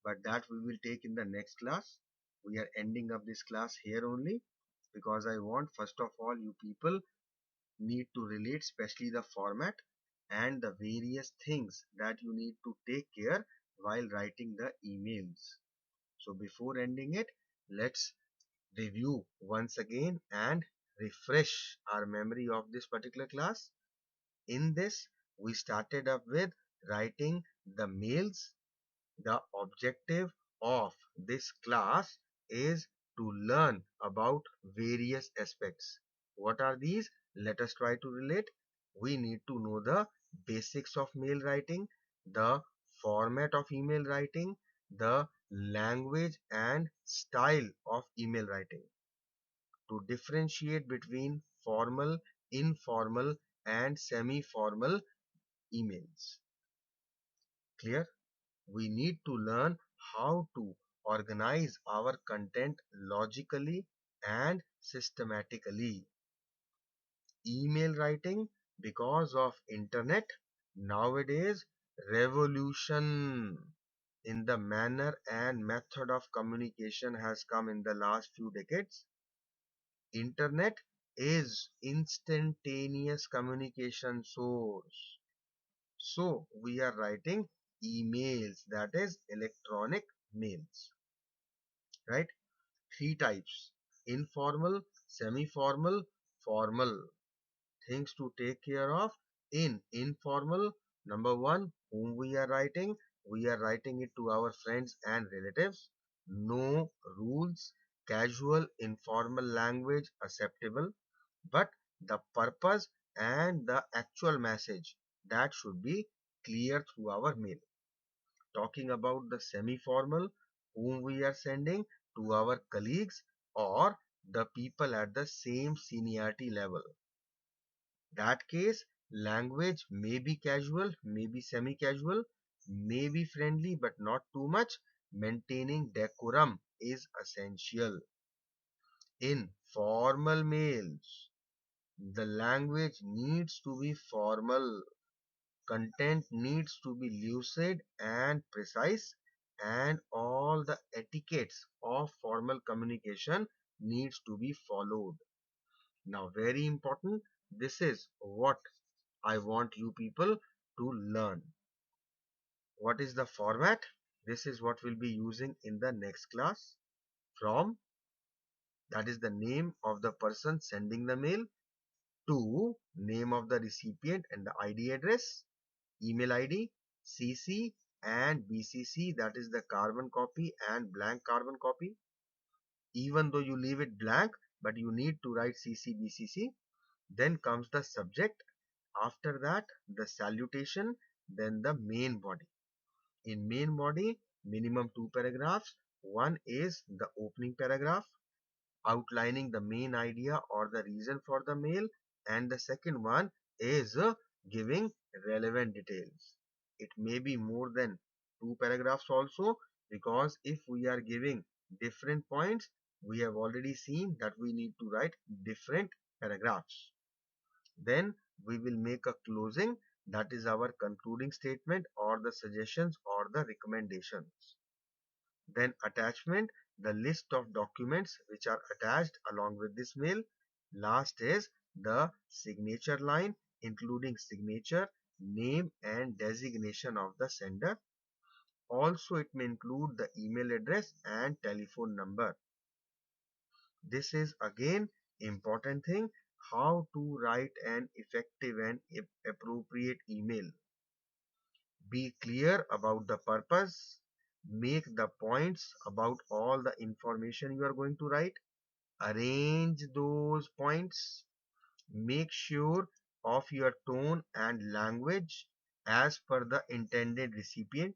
A: but that we will take in the next class. We are ending up this class here only because I want first of all you people need to relate, especially the format and the various things that you need to take care while writing the emails. So before ending it, let's review once again and refresh our memory of this particular class. In this, we started up with writing the mails. The objective of this class is to learn about various aspects. What are these? Let us try to relate. We need to know the basics of mail writing, the format of email writing, the language and style of email writing, to differentiate between formal, informal, and semi-formal emails. Clear? We need to learn how to organize our content logically and systematically. Email writing, because of internet, nowadays revolution in the manner and method of communication has come in the last few decades. Internet is instantaneous communication source. So we are writing emails, that is electronic mails, right? Three types: informal, semi-formal, formal. Things to take care of in informal. Number one, whom we are writing? We are writing it to our friends and relatives. No rules, casual, informal language acceptable, but the purpose and the actual message that should be clear through our mail. Talking about the semi-formal, whom we are sending to our colleagues or the people at the same seniority level. That case, language may be casual, may be semi-casual, may be friendly but not too much. Maintaining decorum is essential. In formal mails, the language needs to be formal, content needs to be lucid and precise, and all the etiquettes of formal communication needs to be followed. Now, very important, this is what I want you people to learn. What is the format? This is what we'll be using in the next class. From, that is the name of the person sending the mail, to name of the recipient and the ID address, email ID, CC and BCC, that is the carbon copy and blank carbon copy. Even though you leave it blank, but you need to write CC BCC. Then comes the subject. After that, the salutation, then the main body. In main body, minimum two paragraphs. One is the opening paragraph outlining the main idea or the reason for the mail, and the second one is giving relevant details. It may be more than two paragraphs also, because if we are giving different points, we have already seen that we need to write different paragraphs. Then we will make a closing, that is our concluding statement or the suggestions or the recommendations. Then attachment, the list of documents which are attached along with this mail. Last is the signature line, including signature, name and designation of the sender. Also, it may include the email address and telephone number. This is again important thing, how to write an effective and appropriate email. Be clear about the purpose, Make the points about all the information you are going to write. Arrange those points. Make sure of your tone and language as per the intended recipient.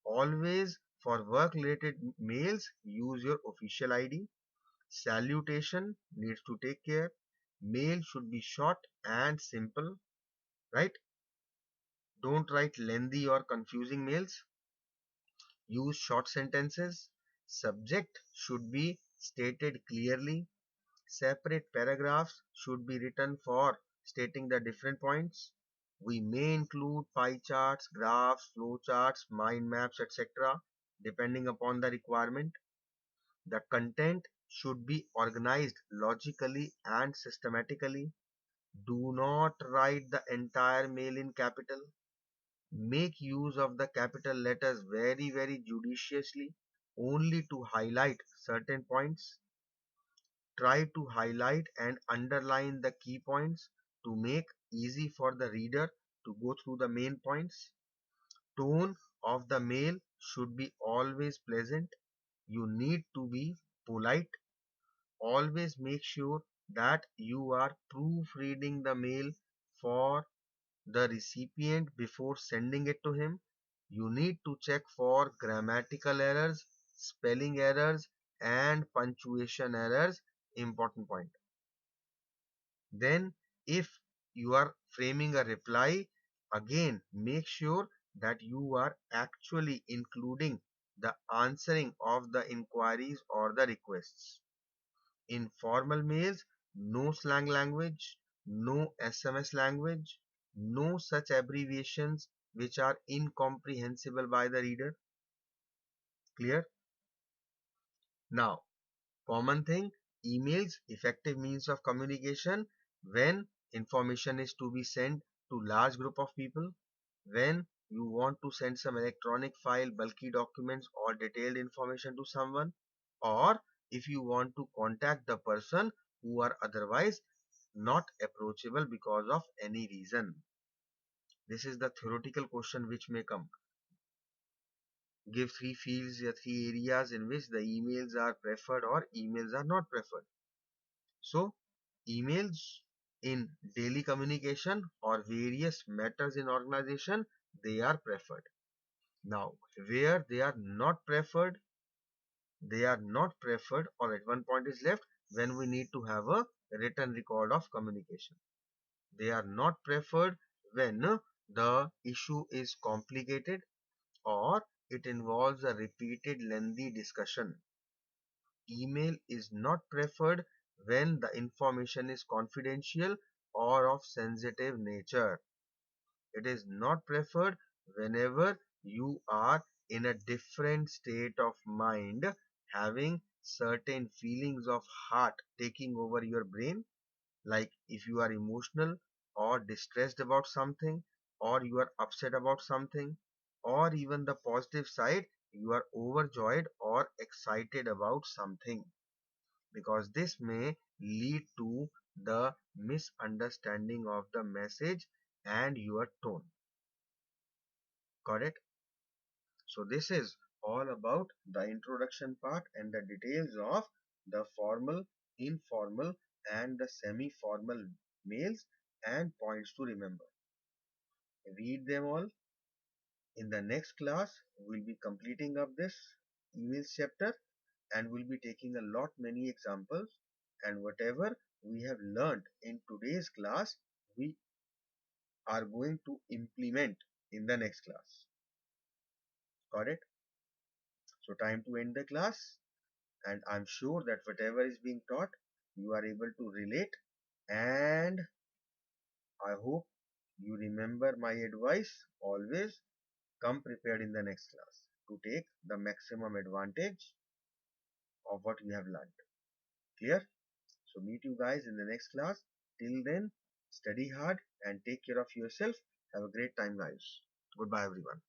A: Always, for work related mails, use your official ID. Salutation needs to take care. Mail should be short and simple, right? Don't write lengthy or confusing mails. Use short sentences. Subject should be stated clearly. Separate paragraphs should be written for stating the different points. We may include pie charts, graphs, flow charts, mind maps, etc. depending upon the requirement. The content should be organized logically and systematically. Do not write the entire mail in capital. Make use of the capital letters very judiciously, only to highlight certain points. Try to highlight and underline the key points to make easy for the reader to go through the main points. Tone of the mail should be always pleasant. You need to be polite. Always make sure that you are proofreading the mail for the recipient before sending it to him. You need to check for grammatical errors, spelling errors, and punctuation errors. Important point. Then, if you are framing a reply, again make sure that you are actually including the answering of the inquiries or the requests. In formal mails, no slang language, no SMS language, no such abbreviations which are incomprehensible by the reader. Clear? Now, common thing, emails, effective means of communication when information is to be sent to large group of people, when you want to send some electronic file, bulky documents or detailed information to someone, or if you want to contact the person who are otherwise not approachable because of any reason. This is the theoretical question which may come. Give three fields or three areas in which the emails are preferred or emails are not preferred. So, emails in daily communication or various matters in organization, they are preferred. Now, where they are not preferred, or at one point is left when we need to have a written record of communication. They are not preferred when the issue is complicated or it involves a repeated lengthy discussion. Email is not preferred when the information is confidential or of sensitive nature. It is not preferred whenever you are in a different state of mind, having certain feelings of heart taking over your brain, like if you are emotional or distressed about something, or you are upset about something, or even the positive side, you are overjoyed or excited about something, because this may lead to the misunderstanding of the message and your tone. Got it? So this is all about the introduction part and the details of the formal, informal and the semi-formal mails and points to remember. Read them all. In the next class, we'll be completing up this emails chapter and we'll be taking a lot many examples, and whatever we have learned in today's class, we are going to implement in the next class. Got it? So time to end the class, and I'm sure that whatever is being taught, you are able to relate, and I hope you remember my advice. Always come prepared in the next class to take the maximum advantage of what you have learned. Clear? So meet you guys in the next class. Till then, study hard and take care of yourself. Have a great time, guys. Goodbye, everyone.